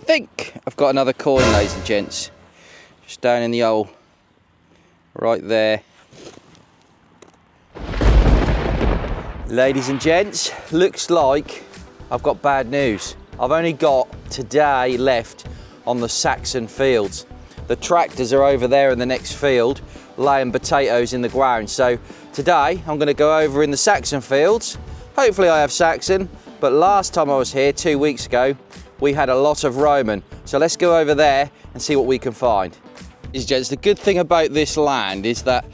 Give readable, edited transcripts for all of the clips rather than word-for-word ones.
think I've got another coin, ladies and gents. Just down in the hole. Right there. Ladies and gents, looks like I've got bad news. I've only got today left on the Saxon fields. The tractors are over there in the next field laying potatoes in the ground. So today I'm going to go over in the Saxon fields. Hopefully I have Saxon, but last time I was here 2 weeks ago we had a lot of Roman. So let's go over there and see what we can find. Gents, the good thing about this land is that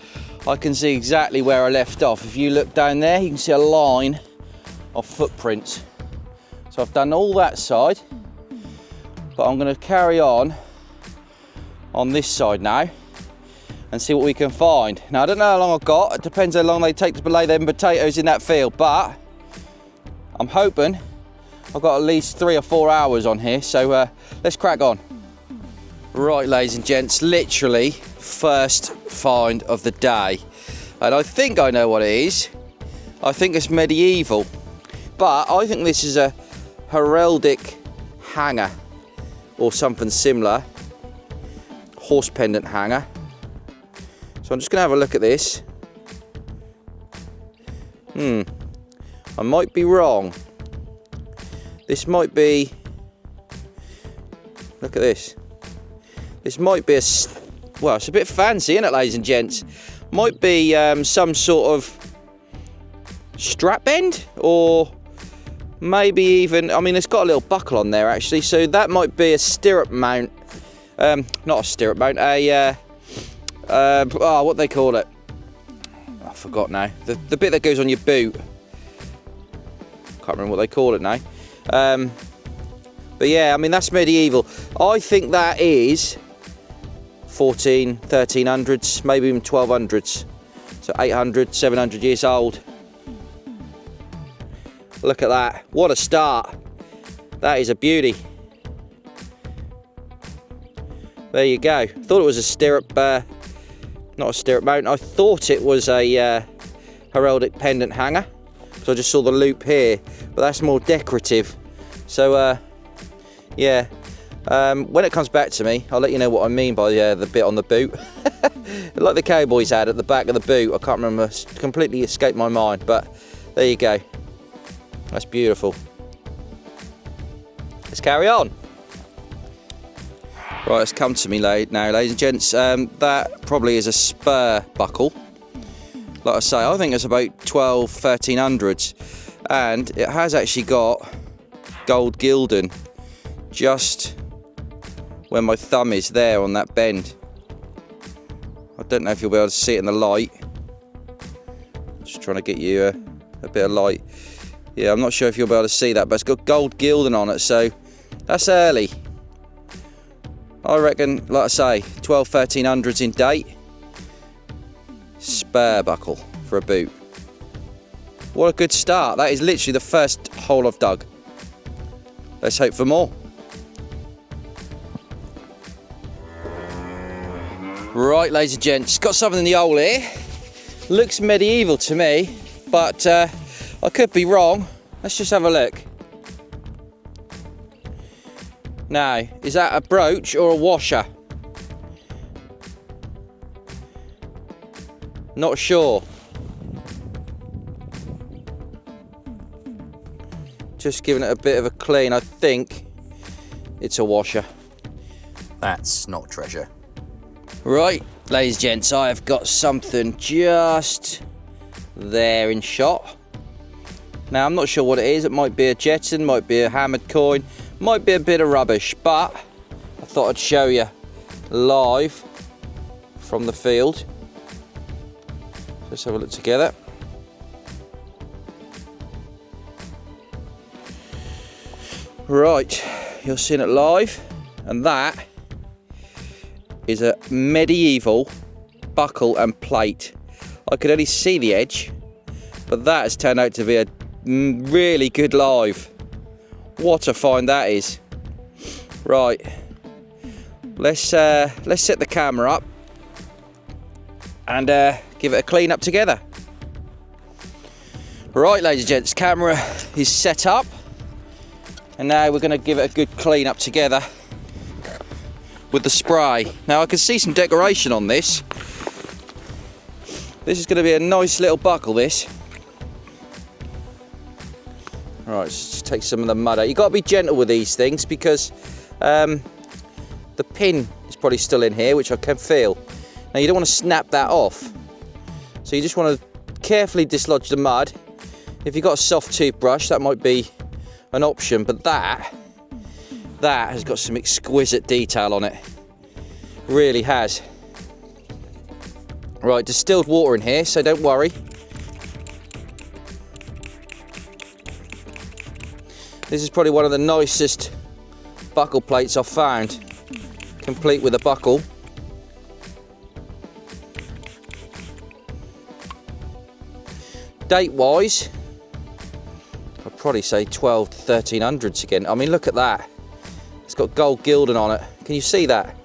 I can see exactly where I left off. If you look down there, you can see a line of footprints. So I've done all that side, but I'm going to carry on this side now and see what we can find. Now, I don't know how long I've got. It depends how long they take to lay them potatoes in that field, but I'm hoping I've got at least 3 or 4 hours on here. So let's crack on. Right, ladies and gents, literally first find of the day. And I think I know what it is. I think it's medieval, but I think this is a heraldic hanger or something similar. Horse pendant hanger. So I'm just going to have a look at this. I might be wrong. This might be, look at this. This might be well, it's a bit fancy, isn't it, ladies and gents? Might be some sort of strap bend, or maybe even, I mean, it's got a little buckle on there actually, so that might be a stirrup mount. Not a stirrup mount, what they call it? I forgot now. The bit that goes on your boot. Can't remember what they call it now. But yeah, I mean, that's medieval. I think that is 1300s, maybe even 1200s. So 800, 700 years old. Look at that. What a start. That is a beauty. There you go. Thought it was a stirrup, not a stirrup mount. I thought it was a heraldic pendant hanger. So I just saw the loop here, but that's more decorative. So yeah, when it comes back to me, I'll let you know what I mean by the bit on the boot. Like the cowboys had at the back of the boot. I can't remember, it's completely escaped my mind, but there you go. That's beautiful. Let's carry on. Right, it's come to me now, ladies and gents. That probably is a spur buckle. Like I say, I think it's about 1300s, and it has actually got gold gilding just where my thumb is there on that bend. I don't know if you'll be able to see it in the light. Just trying to get you a bit of light. Yeah, I'm not sure if you'll be able to see that, but it's got gold gilding on it, so that's early. I reckon, like I say, 1300s in date. Spur buckle for a boot. What a good start. That is literally the first hole I've dug. Let's hope for more. Right, ladies and gents, got something in the hole here. Looks medieval to me, but I could be wrong. Let's just have a look. Now, is that a brooch or a washer? Not sure. Just giving it a bit of a clean. I think it's a washer. That's not treasure. Right, ladies and gents, I have got something just there in shot. Now, I'm not sure what it is. It might be a jetson, might be a hammered coin, might be a bit of rubbish, but I thought I'd show you live from the field. Let's have a look together. Right, you're seeing it live, and that is a medieval buckle and plate. I could only see the edge, but that has turned out to be a really good live. What a find that is. Right, let's set the camera up and give it a clean up together. Right, ladies and gents, camera is set up, and now we're going to give it a good clean up together. with the spray. Now I can see some decoration on this. This is going to be a nice little buckle, this. Alright, just take some of the mud out. You've got to be gentle with these things because the pin is probably still in here, which I can feel. Now you don't want to snap that off. So you just want to carefully dislodge the mud. If you've got a soft toothbrush, that might be an option, but that has got some exquisite detail on it. Really has. Right, distilled water in here, so don't worry. This is probably one of the nicest buckle plates I've found, complete with a buckle. Date-wise, I'd probably say 12 to 1300s again. I mean, look at that. It's got gold gilding on it. Can you see that?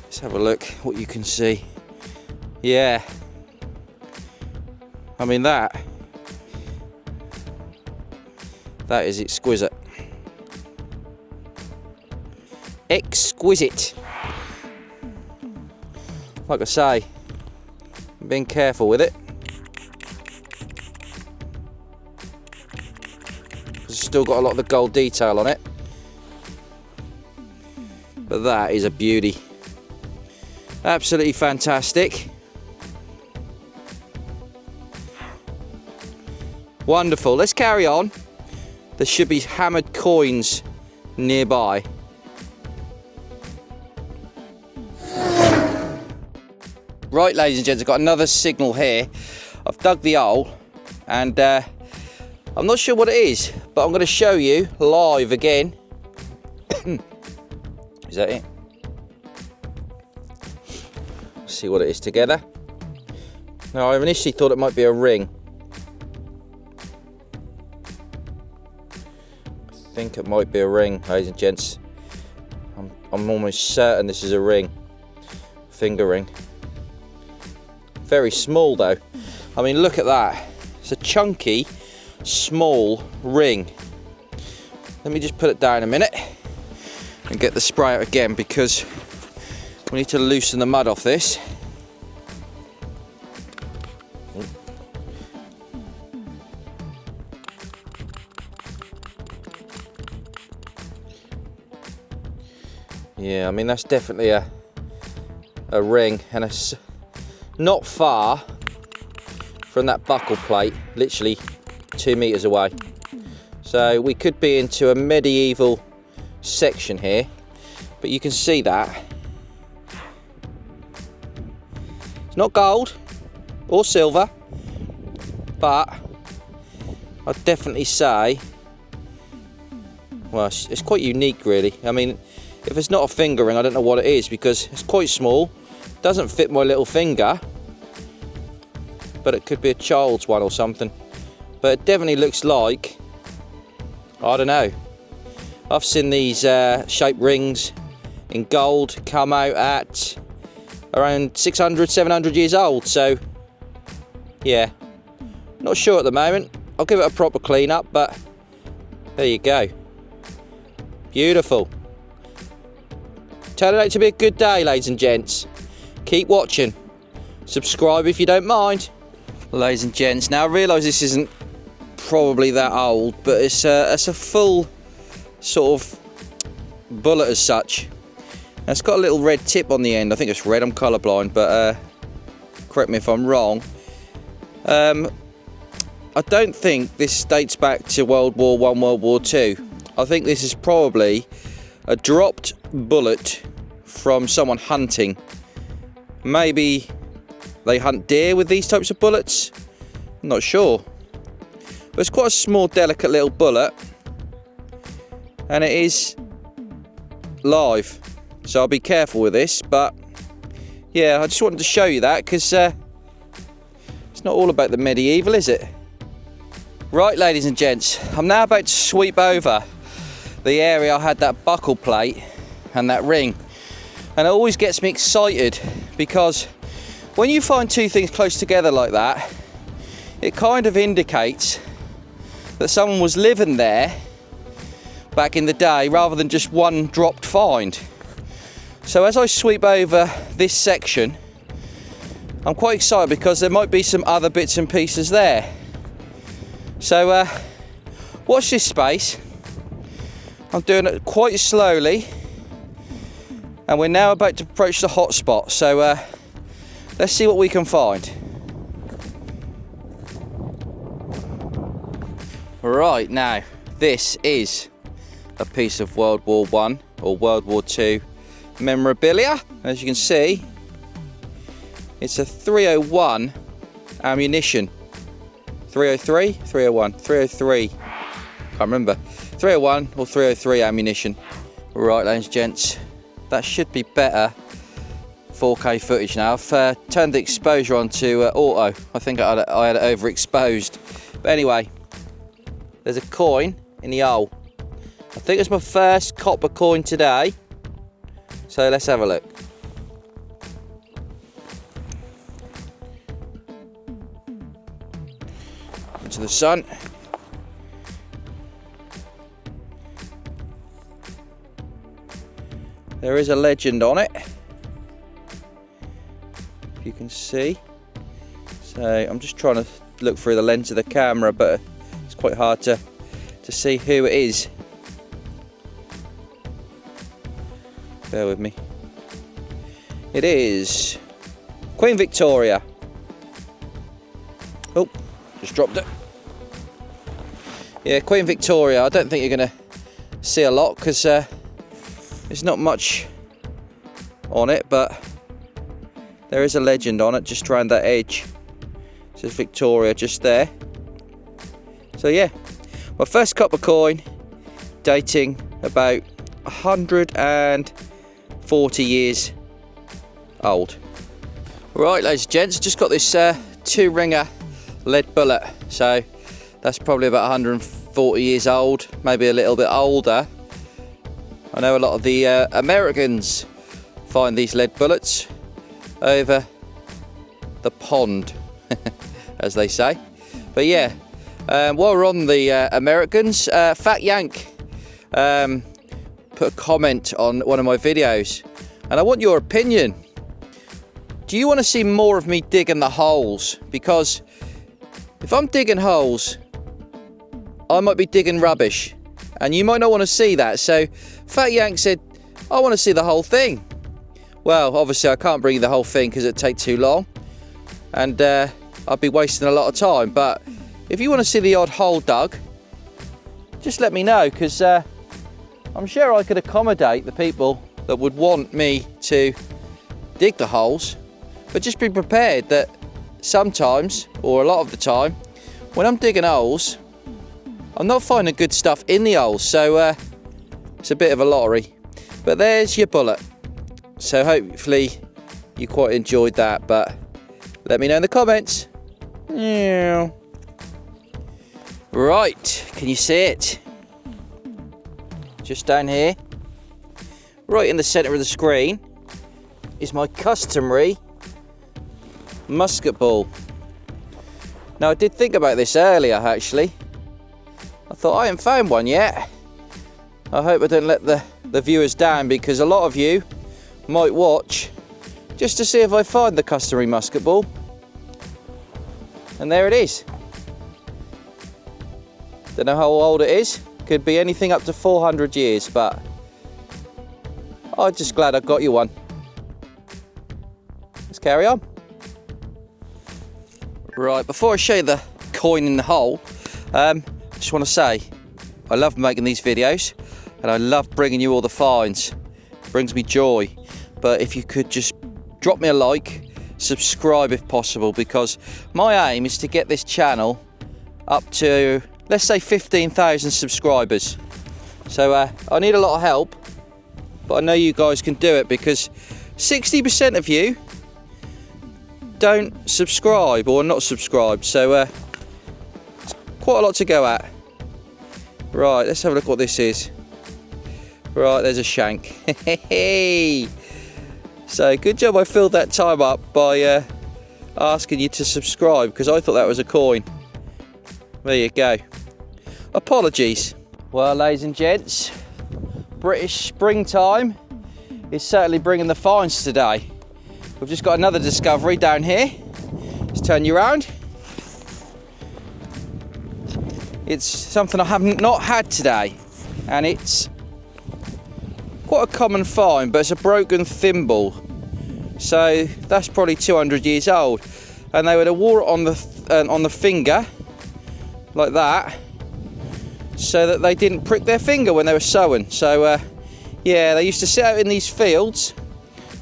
Let's have a look what you can see. Yeah. I mean, that is exquisite. Exquisite. Like I say, I'm being careful with it. It's still got a lot of the gold detail on it. But that is a beauty. Absolutely fantastic. Wonderful. Let's carry on. There should be hammered coins nearby. Right, ladies and gents, I've got another signal here. I've dug the hole and I'm not sure what it is, but I'm going to show you live again. Is that it? See what it is together. Now, I initially thought it might be a ring. I think it might be a ring, ladies and gents. I'm almost certain this is a ring. Finger ring. Very small though. I mean, look at that. It's a chunky, small ring. Let me just put it down a minute and get the spray out again because we need to loosen the mud off this. Yeah, I mean, that's definitely a ring, and it's not far from that buckle plate, literally 2 meters away. So we could be into a medieval section here, but you can see that. It's not gold or silver, but I'd definitely say, well, it's quite unique really. I mean, if it's not a finger ring, I don't know what it is because it's quite small. Doesn't fit my little finger, but it could be a child's one or something. But it definitely looks like, I don't know. I've seen these shaped rings in gold come out at around 600, 700 years old. So, yeah, not sure at the moment. I'll give it a proper clean up, but there you go. Beautiful. Turning out to be a good day, ladies and gents. Keep watching. Subscribe if you don't mind. Ladies and gents, now I realise this isn't probably that old, but it's a full sort of bullet as such. And it's got a little red tip on the end. I think it's red, I'm colourblind, but correct me if I'm wrong. I don't think this dates back to World War I, World War II. I think this is probably a dropped bullet from someone hunting. Maybe they hunt deer with these types of bullets. I'm not sure. But it's quite a small, delicate little bullet. And it is live. So I'll be careful with this. But yeah, I just wanted to show you that because it's not all about the medieval, is it? Right, ladies and gents, I'm now about to sweep over the area I had that buckle plate and that ring. And it always gets me excited because when you find two things close together like that, it kind of indicates that someone was living there back in the day, rather than just one dropped find. So as I sweep over this section, I'm quite excited because there might be some other bits and pieces there. So watch this space. I'm doing it quite slowly, and we're now about to approach the hot spot. So let's see what we can find. Right, now this is a piece of World War I or World War II memorabilia. As you can see, it's a 301 ammunition. 303? 301? 303. Can't remember. 301 or 303 ammunition. Right, ladies and gents, that should be better 4K footage now. I've turned the exposure on to auto. I think I had it overexposed. But anyway, there's a coin in the hole. I think it's my first copper coin today. So let's have a look. Into the sun. There is a legend on it, if you can see. So I'm just trying to look through the lens of the camera, but it's quite hard to see who it is. Bear with me. It is Queen Victoria. Oh, just dropped it. Yeah, Queen Victoria. I don't think you're going to see a lot because there's not much on it, but there is a legend on it just around that edge. It says Victoria just there. So yeah, my first copper coin, dating about 140 years old. Right, ladies and gents, just got this 2-ringer lead bullet. So that's probably about 140 years old, maybe a little bit older. I know a lot of the Americans find these lead bullets over the pond, as they say. But yeah, while we're on the Americans, Fat Yank put a comment on one of my videos, and I want your opinion. Do you want to see more of me digging the holes? Because if I'm digging holes, I might be digging rubbish, and you might not want to see that. So Fat Yank said, I want to see the whole thing. Well, obviously I can't bring you the whole thing because it'd take too long, and I'd be wasting a lot of time. But if you want to see the odd hole dug, just let me know, because I'm sure I could accommodate the people that would want me to dig the holes. But just be prepared that sometimes, or a lot of the time, when I'm digging holes, I'm not finding good stuff in the holes. So it's a bit of a lottery. But there's your bullet. So hopefully you quite enjoyed that, but let me know in the comments. Yeah. Right, can you see it? Just down here, right in the centre of the screen, is my customary musket ball. Now I did think about this earlier actually. I thought I haven't found one yet. I hope I don't let the viewers down, because a lot of you might watch just to see if I find the customary musket ball. And there it is. Don't know how old it is. Could be anything up to 400 years, but I'm just glad I got you one. Let's carry on. Right, before I show you the coin in the hole, I just want to say I love making these videos, and I love bringing you all the finds. It brings me joy. But if you could just drop me a like, subscribe if possible, because my aim is to get this channel up to, let's say, 15,000 subscribers. So I need a lot of help, but I know you guys can do it, because 60% of you don't subscribe or not subscribed. So it's quite a lot to go at. Right, let's have a look what this is. Right, there's a shank. So good job I filled that time up by asking you to subscribe, because I thought that was a coin. There you go. Apologies. Well, ladies and gents, British springtime is certainly bringing the finds today. We've just got another discovery down here. Let's turn you around. It's something I haven't not had today, and it's quite a common find, but it's a broken thimble. So that's probably 200 years old, and they would have wore it on the finger like that, so that they didn't prick their finger when they were sewing. So yeah, they used to sit out in these fields.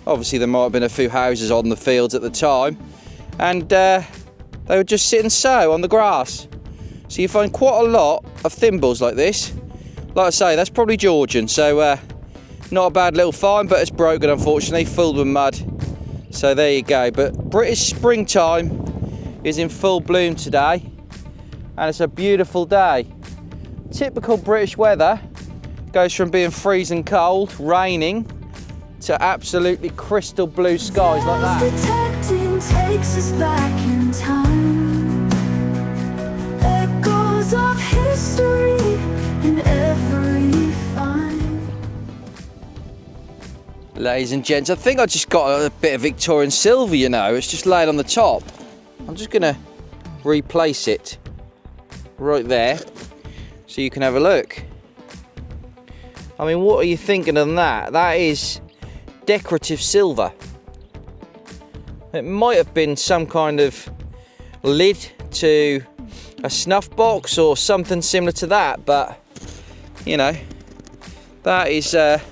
Obviously there might have been a few houses on the fields at the time, and they would just sit and sew on the grass. So you find quite a lot of thimbles like this. Like I say, that's probably Georgian, so not a bad little find, but it's broken unfortunately, filled with mud. So there you go. But British springtime is in full bloom today, and it's a beautiful day. Typical British weather goes from being freezing cold, raining, to absolutely crystal blue skies like that. Detecting takes us back in time. Echoes of history in every find. Ladies and gents, I think I just got a bit of Victorian silver, you know. It's just laid on the top. I'm just gonna replace it right there so you can have a look. I mean, what are you thinking of that? That is decorative silver. It might have been some kind of lid to a snuff box or something similar to that, but you know, that is a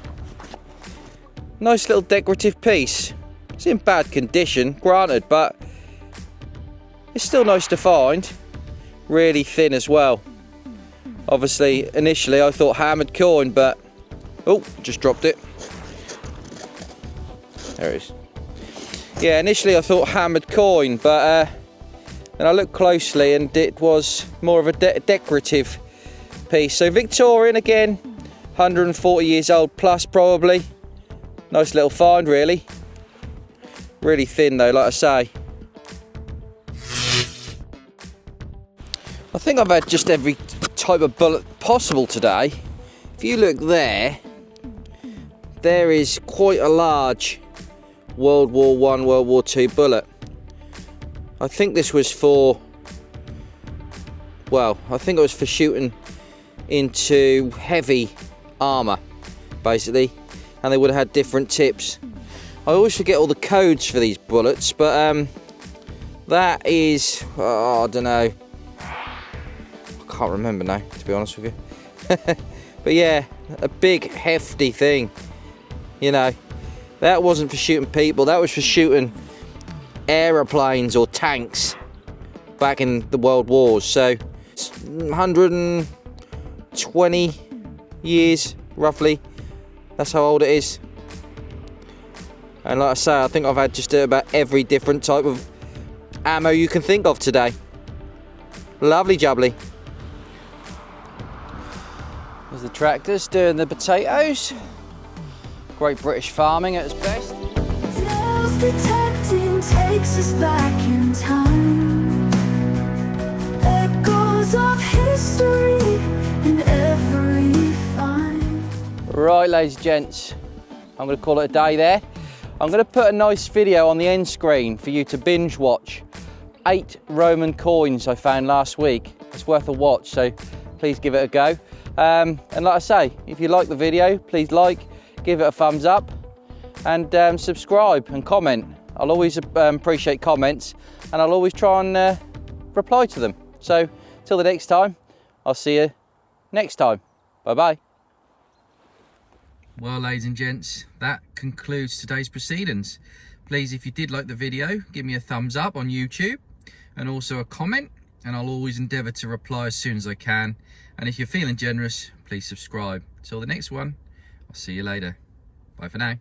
nice little decorative piece. It's in bad condition, granted, but it's still nice to find. Really thin as well. Obviously, initially I thought hammered coin, but oh, just dropped it. There it is. Yeah, initially I thought hammered coin, but then I looked closely and it was more of a decorative piece. So Victorian again, 140 years old plus probably. Nice little find really. Really thin though, like I say. I think I've had just every type of bullet possible today. If you look there, there is quite a large World War I, World War II bullet. I think this was for, well, I think it was for shooting into heavy armour, basically, and they would have had different tips. I always forget all the codes for these bullets, but that is, oh, I don't know, I can't remember now, to be honest with you. But yeah, a big hefty thing, you know. That wasn't for shooting people, that was for shooting aeroplanes or tanks back in the World Wars. So 120 years roughly, that's how old it is. And like I say, I think I've had just about every different type of ammo you can think of today. Lovely jubbly. There's the tractors doing the potatoes. Great British farming at its best. Tales detecting takes us back in time. Echoes of history in every find. Right, ladies and gents, I'm going to call it a day there. I'm going to put a nice video on the end screen for you to binge watch. 8 Roman coins I found last week. It's worth a watch, so please give it a go. And like I say, if you like the video, please like, give it a thumbs up, and subscribe and comment. I'll always appreciate comments, and I'll always try and reply to them. So till the next time, I'll see you next time. Bye bye. Well, ladies and gents, that concludes today's proceedings. Please, if you did like the video, give me a thumbs up on YouTube and also a comment, and I'll always endeavour to reply as soon as I can. And if you're feeling generous, please subscribe. Till the next one, I'll see you later. Bye for now.